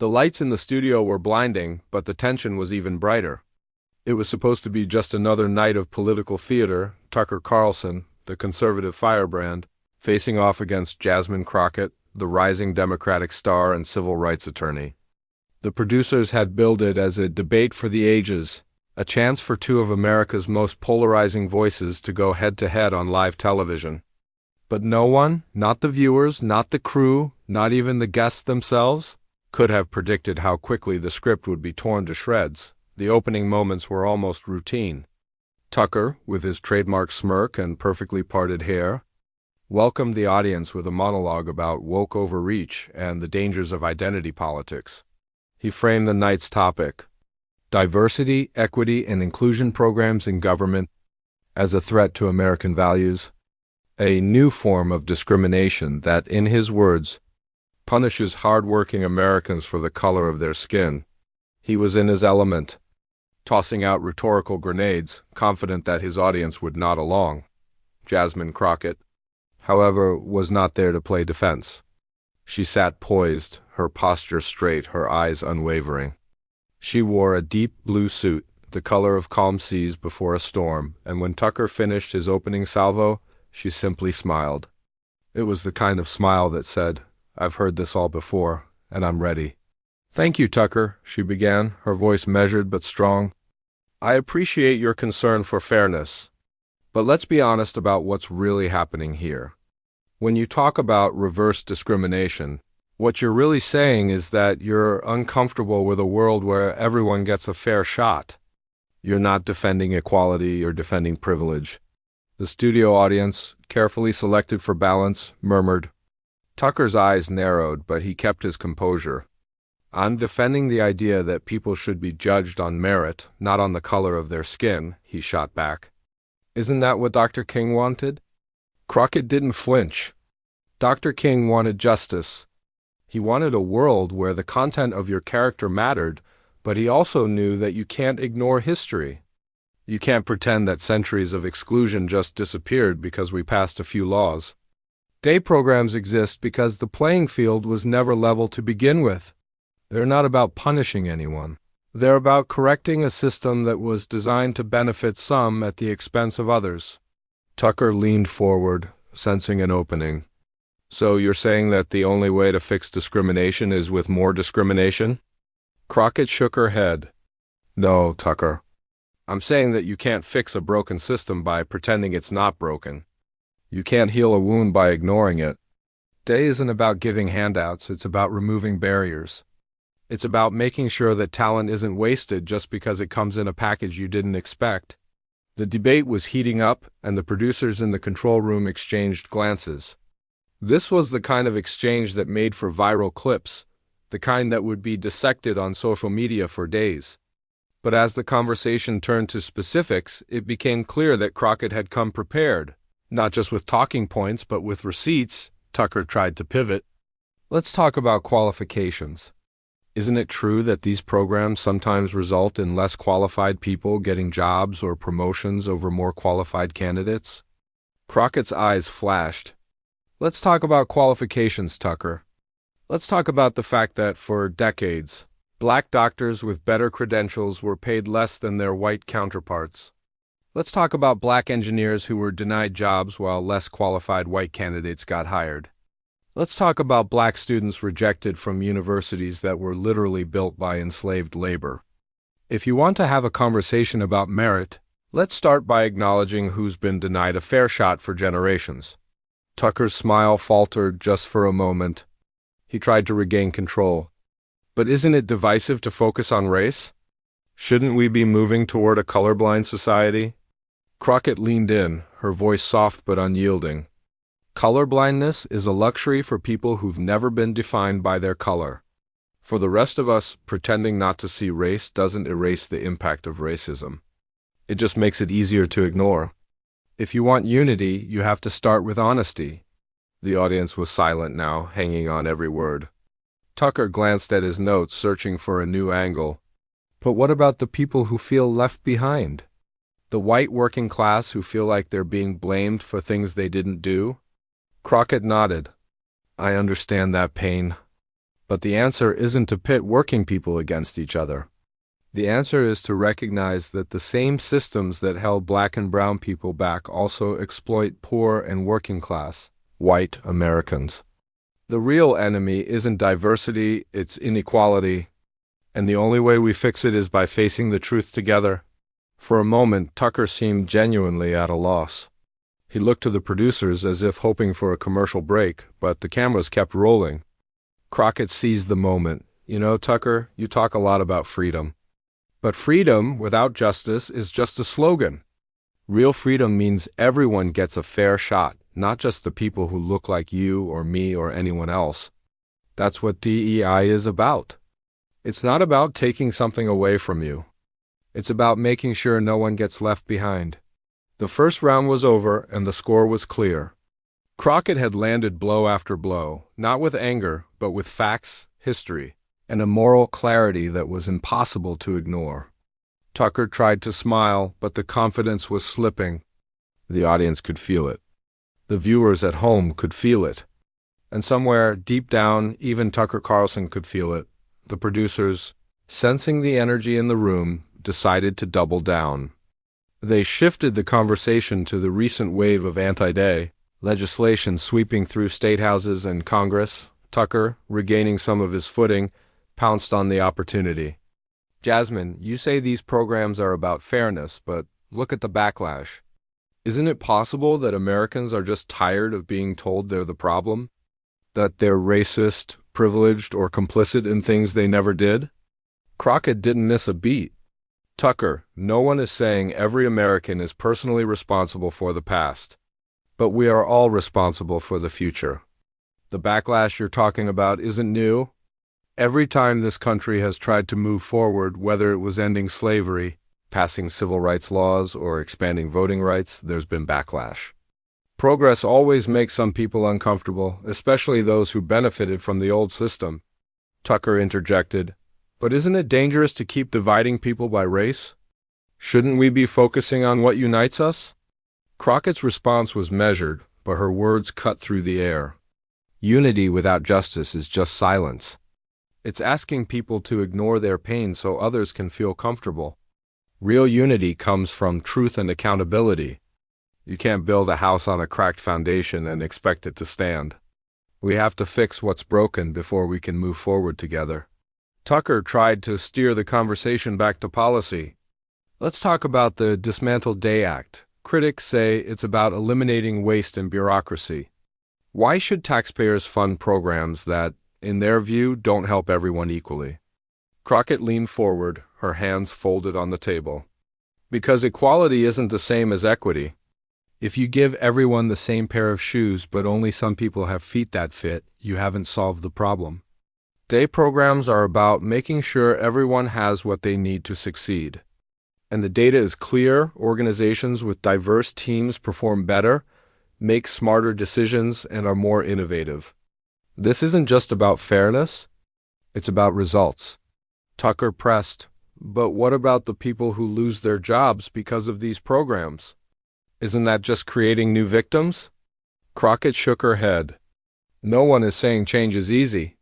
The lights in the studio were blinding, but the tension was even brighter. It was supposed to be just another night of political theater, Tucker Carlson, the conservative firebrand, facing off against Jasmine Crockett, the rising Democratic star and civil rights attorney. The producers had billed it as a debate for the ages, a chance for two of America's most polarizing voices to go head-to-head on live television. But no one, not the viewers, not the crew, not even the guests themselves, could have predicted how quickly the script would be torn to shreds. The opening moments were almost routine. Tucker, with his trademark smirk and perfectly parted hair, welcomed the audience with a monologue about woke overreach and the dangers of identity politics. He framed the night's topic, diversity, equity, and inclusion programs in government, as a threat to American values, a new form of discrimination that, in his words, punishes hard-working Americans for the color of their skin. He was in his element, tossing out rhetorical grenades, confident that his audience would nod along. Jasmine Crockett, however, was not there to play defense. She sat poised, her posture straight, her eyes unwavering. She wore a deep blue suit, the color of calm seas before a storm, and when Tucker finished his opening salvo, she simply smiled. It was the kind of smile that said, "I've heard this all before, and I'm ready." "Thank you, Tucker," she began, her voice measured but strong. "I appreciate your concern for fairness. But let's be honest about what's really happening here. When you talk about reverse discrimination, what you're really saying is that you're uncomfortable with a world where everyone gets a fair shot. You're not defending equality, you're defending privilege." The studio audience, carefully selected for balance, murmured. Tucker's eyes narrowed, but he kept his composure. "I'm defending the idea that people should be judged on merit, not on the color of their skin," he shot back. "Isn't that what Dr. King wanted?" Crockett didn't flinch. Dr. King wanted justice. He wanted a world where the content of your character mattered, but he also knew that you can't ignore history. You can't pretend that centuries of exclusion just disappeared because we passed a few laws. Day programs exist because the playing field was never level to begin with. They're not about punishing anyone. They're about correcting a system that was designed to benefit some at the expense of others. Tucker leaned forward, sensing an opening. "So you're saying that the only way to fix discrimination is with more discrimination?" Crockett shook her head. "No, Tucker. I'm saying that you can't fix a broken system by pretending it's not broken. You can't heal a wound by ignoring it. Day isn't about giving handouts, it's about removing barriers. It's about making sure that talent isn't wasted just because it comes in a package you didn't expect." The debate was heating up, and the producers in the control room exchanged glances. This was the kind of exchange that made for viral clips, the kind that would be dissected on social media for days. But as the conversation turned to specifics, it became clear that Crockett had come prepared, not just with talking points, but with receipts. Tucker tried to pivot. "Let's talk about qualifications. Isn't it true that these programs sometimes result in less qualified people getting jobs or promotions over more qualified candidates?" Crockett's eyes flashed. "Let's talk about qualifications, Tucker. Let's talk about the fact that for decades, black doctors with better credentials were paid less than their white counterparts. Let's talk about black engineers who were denied jobs while less qualified white candidates got hired. Let's talk about black students rejected from universities that were literally built by enslaved labor. If you want to have a conversation about merit, let's start by acknowledging who's been denied a fair shot for generations." Tucker's smile faltered just for a moment. He tried to regain control. "But isn't it divisive to focus on race? Shouldn't we be moving toward a colorblind society?" Crockett leaned in, her voice soft but unyielding. "Colorblindness is a luxury for people who've never been defined by their color. For the rest of us, pretending not to see race doesn't erase the impact of racism. It just makes it easier to ignore. If you want unity, you have to start with honesty." The audience was silent now, hanging on every word. Tucker glanced at his notes, searching for a new angle. "But what about the people who feel left behind? The white working class who feel like they're being blamed for things they didn't do?" Crockett nodded. "I understand that pain. But the answer isn't to pit working people against each other. The answer is to recognize that the same systems that held black and brown people back also exploit poor and working class, white Americans. The real enemy isn't diversity, it's inequality, and the only way we fix it is by facing the truth together. For a moment, Tucker seemed genuinely at a loss. He looked to the producers as if hoping for a commercial break, but the cameras kept rolling. Crockett seized the moment. You know, Tucker, you talk a lot about freedom. But freedom without justice is just a slogan. Real freedom means everyone gets a fair shot, not just the people who look like you or me or anyone else. That's what DEI is about. It's not about taking something away from you. It's about making sure no one gets left behind. The first round was over and the score was clear. Crockett had landed blow after blow, not with anger, but with facts, history, and a moral clarity that was impossible to ignore. Tucker tried to smile, but the confidence was slipping. The audience could feel it. The viewers at home could feel it. And somewhere, deep down, even Tucker Carlson could feel it. The producers, sensing the energy in the room, decided to double down. They shifted the conversation to the recent wave of anti-DEI legislation sweeping through state houses and Congress. Tucker, regaining some of his footing, pounced on the opportunity. Jasmine, you say these programs are about fairness, but look at the backlash. Isn't it possible that Americans are just tired of being told they're the problem? That they're racist, privileged, or complicit in things they never did? Crockett didn't miss a beat. Tucker, no one is saying every American is personally responsible for the past. But we are all responsible for the future. The backlash you're talking about isn't new. Every time this country has tried to move forward, whether it was ending slavery, passing civil rights laws, or expanding voting rights, there's been backlash. Progress always makes some people uncomfortable, especially those who benefited from the old system. Tucker interjected, but isn't it dangerous to keep dividing people by race? Shouldn't we be focusing on what unites us? Crockett's response was measured, but her words cut through the air. Unity without justice is just silence. It's asking people to ignore their pain so others can feel comfortable. Real unity comes from truth and accountability. You can't build a house on a cracked foundation and expect it to stand. We have to fix what's broken before we can move forward together. Tucker tried to steer the conversation back to policy. Let's talk about the Dismantled DEI Act. Critics say it's about eliminating waste and bureaucracy. Why should taxpayers fund programs that, in their view, don't help everyone equally? Crockett leaned forward, her hands folded on the table. Because equality isn't the same as equity. If you give everyone the same pair of shoes but only some people have feet that fit, you haven't solved the problem. DEI programs are about making sure everyone has what they need to succeed. And the data is clear. Organizations with diverse teams perform better, make smarter decisions, and are more innovative. This isn't just about fairness, it's about results. Tucker pressed, but what about the people who lose their jobs because of these programs? Isn't that just creating new victims? Crockett shook her head. No one is saying change is easy,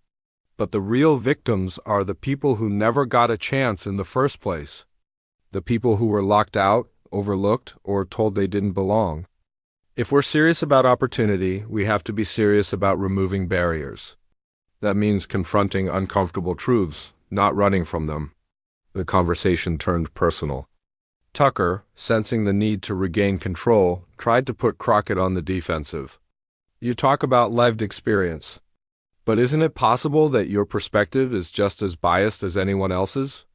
but the real victims are the people who never got a chance in the first place. The people who were locked out, overlooked, or told they didn't belong. If we're serious about opportunity, we have to be serious about removing barriers. That means confronting uncomfortable truths, not running from them. The conversation turned personal. Tucker, sensing the need to regain control, tried to put Crockett on the defensive. You talk about lived experience, but isn't it possible that your perspective is just as biased as anyone else's?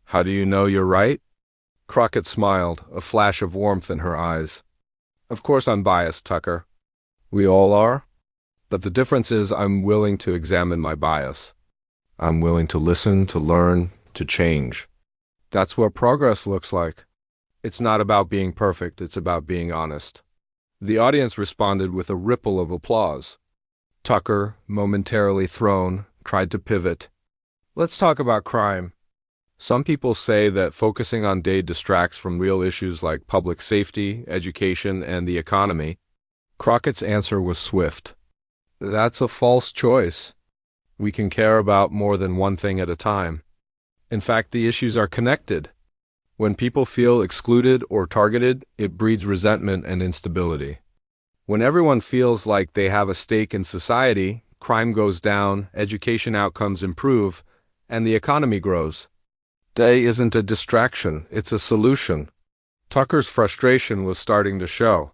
How do you know you're right? Crockett smiled, a flash of warmth in her eyes. Of course I'm biased, Tucker. We all are. But the difference is I'm willing to examine my bias. I'm willing to listen, to learn, to change. That's what progress looks like. It's not about being perfect, it's about being honest. The audience responded with a ripple of applause. Tucker, momentarily thrown, tried to pivot. Let's talk about crime. Some people say that focusing on DEI distracts from real issues like public safety, education, and the economy. Crockett's answer was swift. That's a false choice. We can care about more than one thing at a time. In fact, the issues are connected. When people feel excluded or targeted, it breeds resentment and instability. When everyone feels like they have a stake in society, crime goes down, education outcomes improve, and the economy grows. Day isn't a distraction, it's a solution. Tucker's frustration was starting to show.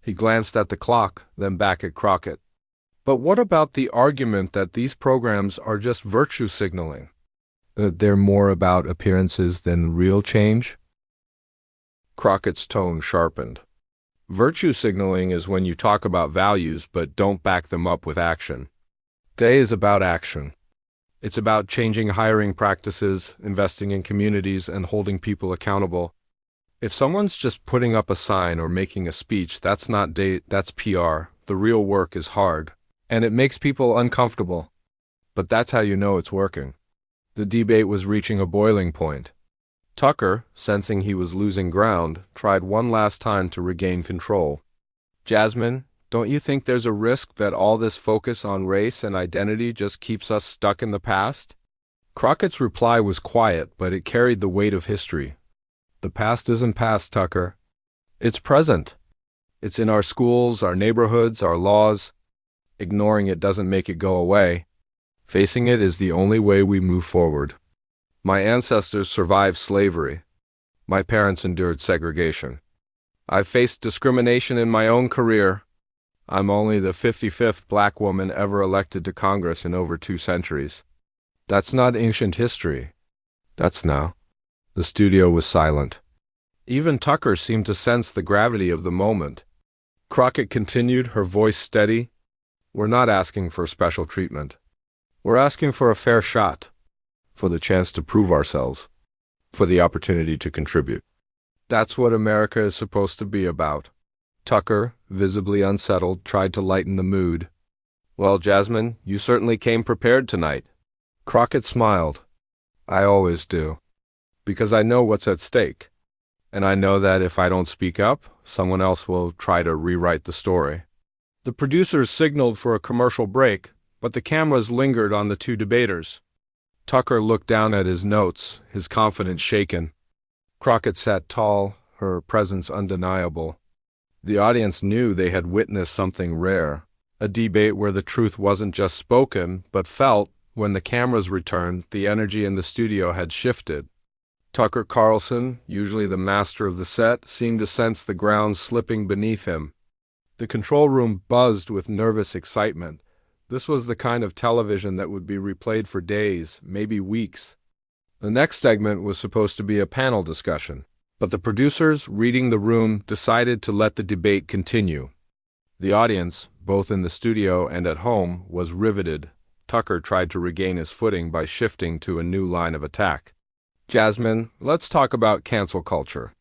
He glanced at the clock, then back at Crockett. But what about the argument that these programs are just virtue signaling? They're more about appearances than real change? Crockett's tone sharpened. Virtue signaling is when you talk about values but don't back them up with action. Day is about action. It's about changing hiring practices, investing in communities, and holding people accountable. If someone's just putting up a sign or making a speech, that's not Day, that's PR. The real work is hard, and it makes people uncomfortable. But that's how you know it's working. The debate was reaching a boiling point. Tucker, sensing he was losing ground, tried one last time to regain control. Jasmine, don't you think there's a risk that all this focus on race and identity just keeps us stuck in the past? Crockett's reply was quiet, but it carried the weight of history. The past isn't past, Tucker. It's present. It's in our schools, our neighborhoods, our laws. Ignoring it doesn't make it go away. Facing it is the only way we move forward. My ancestors survived slavery. My parents endured segregation. I've faced discrimination in my own career. I'm only the 55th black woman ever elected to Congress in over 2 centuries. That's not ancient history. That's now. The studio was silent. Even Tucker seemed to sense the gravity of the moment. Crockett continued, her voice steady. We're not asking for special treatment. We're asking for a fair shot, for the chance to prove ourselves, for the opportunity to contribute. That's what America is supposed to be about. Tucker, visibly unsettled, tried to lighten the mood. Well, Jasmine, you certainly came prepared tonight. Crockett smiled. I always do. Because I know what's at stake. And I know that if I don't speak up, someone else will try to rewrite the story. The producers signaled for a commercial break, but the cameras lingered on the 2 debaters. Tucker looked down at his notes, his confidence shaken. Crockett sat tall, her presence undeniable. The audience knew they had witnessed something rare, a debate where the truth wasn't just spoken, but felt. When the cameras returned, the energy in the studio had shifted. Tucker Carlson, usually the master of the set, seemed to sense the ground slipping beneath him. The control room buzzed with nervous excitement. This was the kind of television that would be replayed for days, maybe weeks. The next segment was supposed to be a panel discussion, but the producers, reading the room, decided to let the debate continue. The audience, both in the studio and at home, was riveted. Tucker tried to regain his footing by shifting to a new line of attack. Jasmine, let's talk about cancel culture.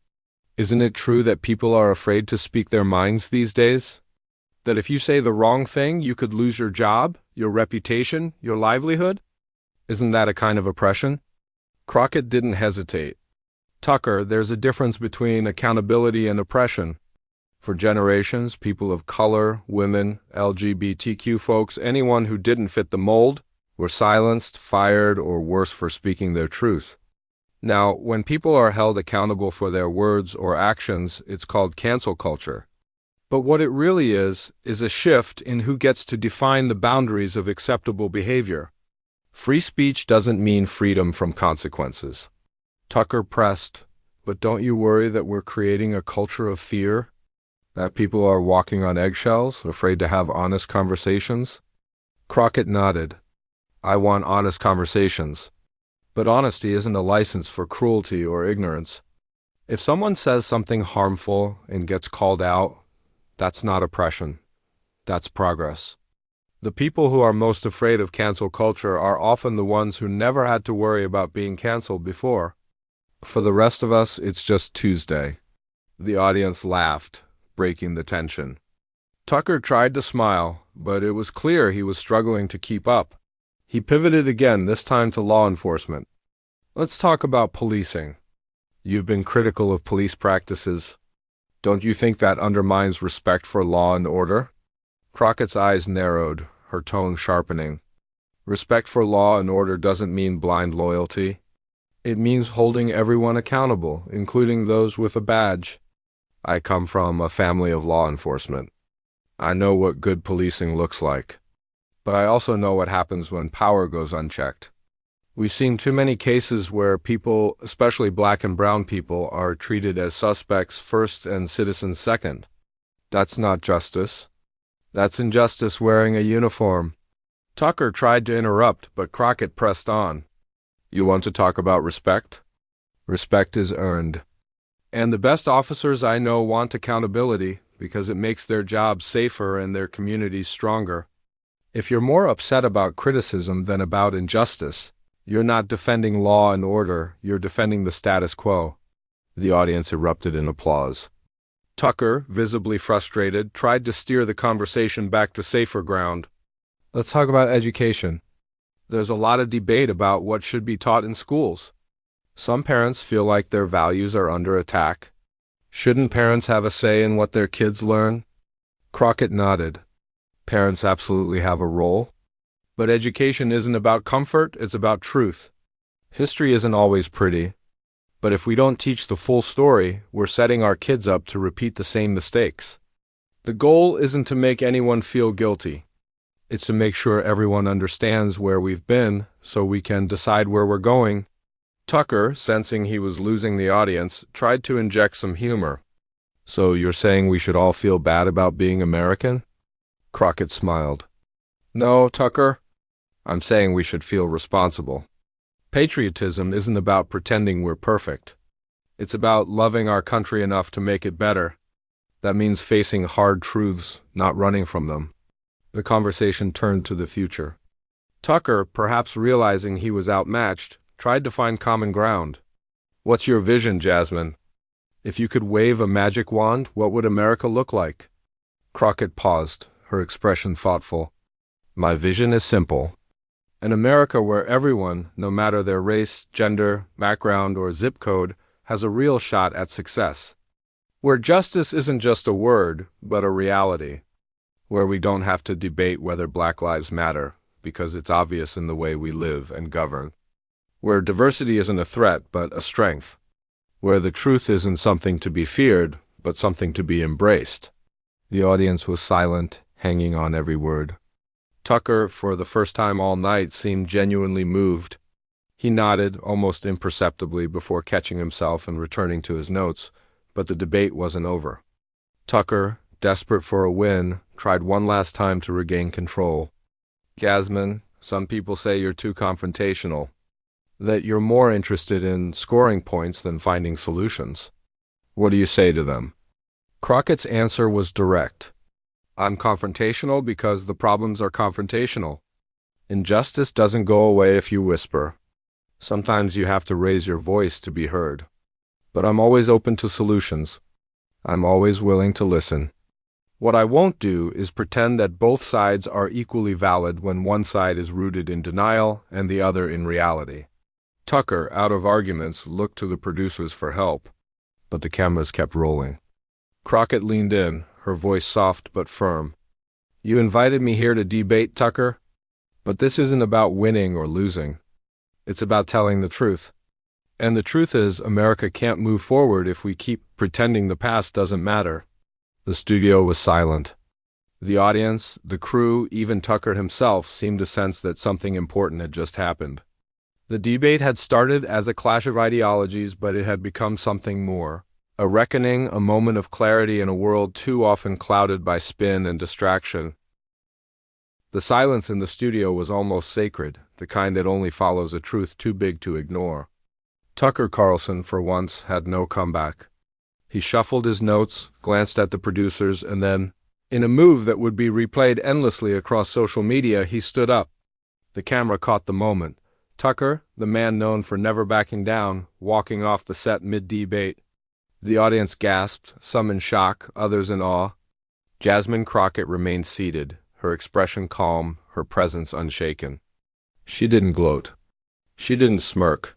Isn't it true that people are afraid to speak their minds these days? That if you say the wrong thing, you could lose your job, your reputation, your livelihood? Isn't that a kind of oppression? Crockett didn't hesitate. Tucker, there's a difference between accountability and oppression. For generations, people of color, women, LGBTQ folks, anyone who didn't fit the mold, were silenced, fired, or worse for speaking their truth. Now, when people are held accountable for their words or actions, it's called cancel culture. But what it really is a shift in who gets to define the boundaries of acceptable behavior. Free speech doesn't mean freedom from consequences. Tucker pressed, but don't you worry that we're creating a culture of fear? That people are walking on eggshells, afraid to have honest conversations? Crockett nodded. I want honest conversations. But honesty isn't a license for cruelty or ignorance. If someone says something harmful and gets called out, that's not oppression. That's progress. The people who are most afraid of cancel culture are often the ones who never had to worry about being canceled before. For the rest of us, it's just Tuesday. The audience laughed, breaking the tension. Tucker tried to smile, but it was clear he was struggling to keep up. He pivoted again, this time to law enforcement. Let's talk about policing. You've been critical of police practices. Don't you think that undermines respect for law and order? Crockett's eyes narrowed, her tone sharpening. Respect for law and order doesn't mean blind loyalty. It means holding everyone accountable, including those with a badge. I come from a family of law enforcement. I know what good policing looks like. But I also know what happens when power goes unchecked. We've seen too many cases where people, especially black and brown people, are treated as suspects first and citizens second. That's not justice. That's injustice wearing a uniform. Tucker tried to interrupt, but Crockett pressed on. You want to talk about respect? Respect is earned. And the best officers I know want accountability because it makes their jobs safer and their communities stronger. If you're more upset about criticism than about injustice, you're not defending law and order, you're defending the status quo. The audience erupted in applause. Tucker, visibly frustrated, tried to steer the conversation back to safer ground. Let's talk about education. There's a lot of debate about what should be taught in schools. Some parents feel like their values are under attack. Shouldn't parents have a say in what their kids learn? Crockett nodded. Parents absolutely have a role. But education isn't about comfort, it's about truth. History isn't always pretty. But if we don't teach the full story, we're setting our kids up to repeat the same mistakes. The goal isn't to make anyone feel guilty. It's to make sure everyone understands where we've been so we can decide where we're going. Tucker, sensing he was losing the audience, tried to inject some humor. So you're saying we should all feel bad about being American? Crockett smiled. No, Tucker. I'm saying we should feel responsible. Patriotism isn't about pretending we're perfect. It's about loving our country enough to make it better. That means facing hard truths, not running from them. The conversation turned to the future. Tucker, perhaps realizing he was outmatched, tried to find common ground. What's your vision, Jasmine? If you could wave a magic wand, what would America look like? Crockett paused, her expression thoughtful. My vision is simple. An America where everyone, no matter their race, gender, background, or zip code, has a real shot at success. Where justice isn't just a word, but a reality. Where we don't have to debate whether Black lives matter, because it's obvious in the way we live and govern. Where diversity isn't a threat, but a strength. Where the truth isn't something to be feared, but something to be embraced. The audience was silent, hanging on every word. Tucker, for the first time all night, seemed genuinely moved. He nodded, almost imperceptibly, before catching himself and returning to his notes, but the debate wasn't over. Tucker, desperate for a win, tried one last time to regain control. Jasmine, some people say you're too confrontational, that you're more interested in scoring points than finding solutions. What do you say to them? Crockett's answer was direct. I'm confrontational because the problems are confrontational. Injustice doesn't go away if you whisper. Sometimes you have to raise your voice to be heard. But I'm always open to solutions. I'm always willing to listen. What I won't do is pretend that both sides are equally valid when one side is rooted in denial and the other in reality. Tucker, out of arguments, looked to the producers for help, but the cameras kept rolling. Crockett leaned in, her voice soft but firm. You invited me here to debate, Tucker, but this isn't about winning or losing. It's about telling the truth. And the truth is, America can't move forward if we keep pretending the past doesn't matter. The studio was silent. The audience, the crew, even Tucker himself seemed to sense that something important had just happened. The debate had started as a clash of ideologies, but it had become something more. A reckoning, a moment of clarity in a world too often clouded by spin and distraction. The silence in the studio was almost sacred, the kind that only follows a truth too big to ignore. Tucker Carlson, for once, had no comeback. He shuffled his notes, glanced at the producers, and then, in a move that would be replayed endlessly across social media, he stood up. The camera caught the moment. Tucker, the man known for never backing down, walking off the set mid-debate. The audience gasped, some in shock, others in awe. Jasmine Crockett remained seated, her expression calm, her presence unshaken. She didn't gloat. She didn't smirk.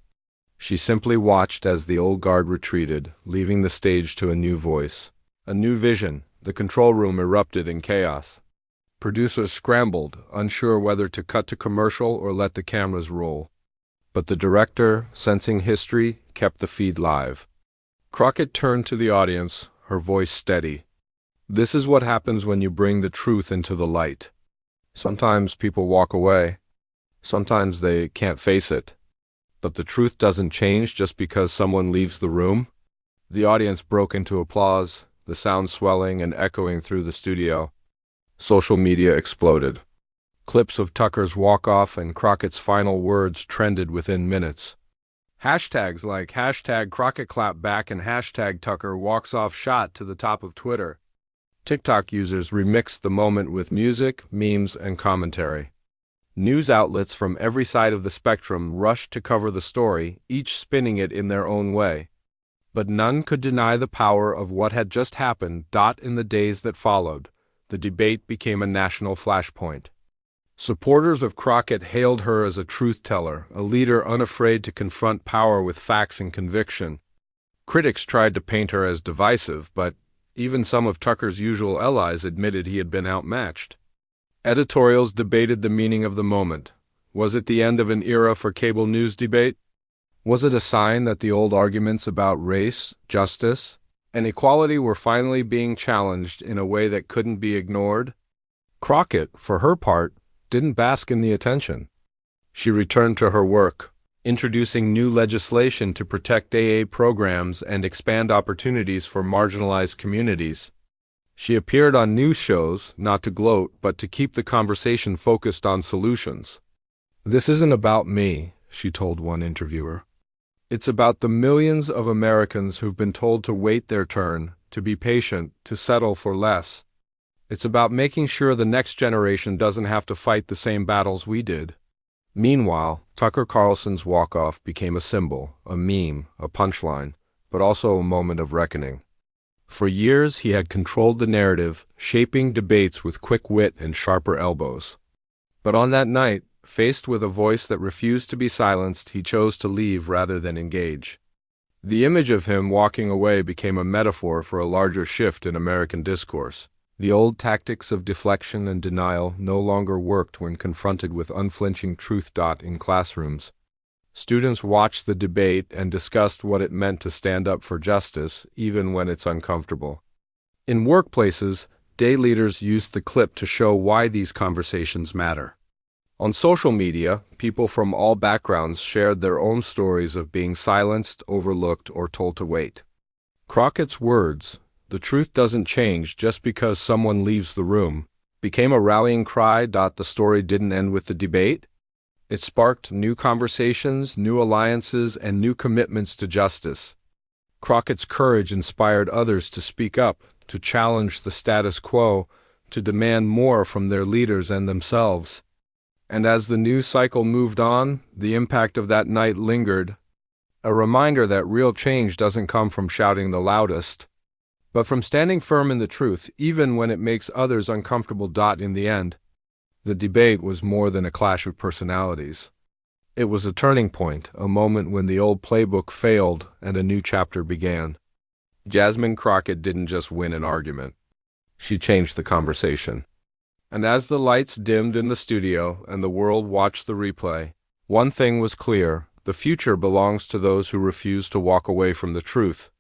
She simply watched as the old guard retreated, leaving the stage to a new voice, a new vision. The control room erupted in chaos. Producers scrambled, unsure whether to cut to commercial or let the cameras roll. But the director, sensing history, kept the feed live. Crockett turned to the audience, her voice steady. This is what happens when you bring the truth into the light. Sometimes people walk away. Sometimes they can't face it. But the truth doesn't change just because someone leaves the room. The audience broke into applause, the sound swelling and echoing through the studio. Social media exploded. Clips of Tucker's walk-off and Crockett's final words trended within minutes. Hashtags like #CrockettClapback and #TuckerWalksOff shot to the top of Twitter. TikTok users remixed the moment with music, memes, and commentary. News outlets from every side of the spectrum rushed to cover the story, each spinning it in their own way. But none could deny the power of what had just happened. In the days that followed, the debate became a national flashpoint. Supporters of Crockett hailed her as a truth-teller, a leader unafraid to confront power with facts and conviction. Critics tried to paint her as divisive, but even some of Tucker's usual allies admitted he had been outmatched. Editorials debated the meaning of the moment. Was it the end of an era for cable news debate? Was it a sign that the old arguments about race, justice, and equality were finally being challenged in a way that couldn't be ignored? Crockett, for her part, didn't bask in the attention. She returned to her work, introducing new legislation to protect AA programs and expand opportunities for marginalized communities. She appeared on news shows, not to gloat, but to keep the conversation focused on solutions. "This isn't about me," she told one interviewer. "It's about the millions of Americans who've been told to wait their turn, to be patient, to settle for less. It's about making sure the next generation doesn't have to fight the same battles we did." Meanwhile, Tucker Carlson's walk-off became a symbol, a meme, a punchline, but also a moment of reckoning. For years, he had controlled the narrative, shaping debates with quick wit and sharper elbows. But on that night, faced with a voice that refused to be silenced, he chose to leave rather than engage. The image of him walking away became a metaphor for a larger shift in American discourse. The old tactics of deflection and denial no longer worked when confronted with unflinching truth. In classrooms, students watched the debate and discussed what it meant to stand up for justice, even when it's uncomfortable. In workplaces, day leaders used the clip to show why these conversations matter. On social media, people from all backgrounds shared their own stories of being silenced, overlooked, or told to wait. Crockett's words, "The truth doesn't change just because someone leaves the room," became a rallying cry. The story didn't end with the debate. It sparked new conversations, new alliances, and new commitments to justice. Crockett's courage inspired others to speak up, to challenge the status quo, to demand more from their leaders and themselves. And as the news cycle moved on, the impact of that night lingered, a reminder that real change doesn't come from shouting the loudest, but from standing firm in the truth, even when it makes others uncomfortable. In the end, the debate was more than a clash of personalities. It was a turning point, a moment when the old playbook failed and a new chapter began. Jasmine Crockett didn't just win an argument. She changed the conversation. And as the lights dimmed in the studio and the world watched the replay, one thing was clear: the future belongs to those who refuse to walk away from the truth.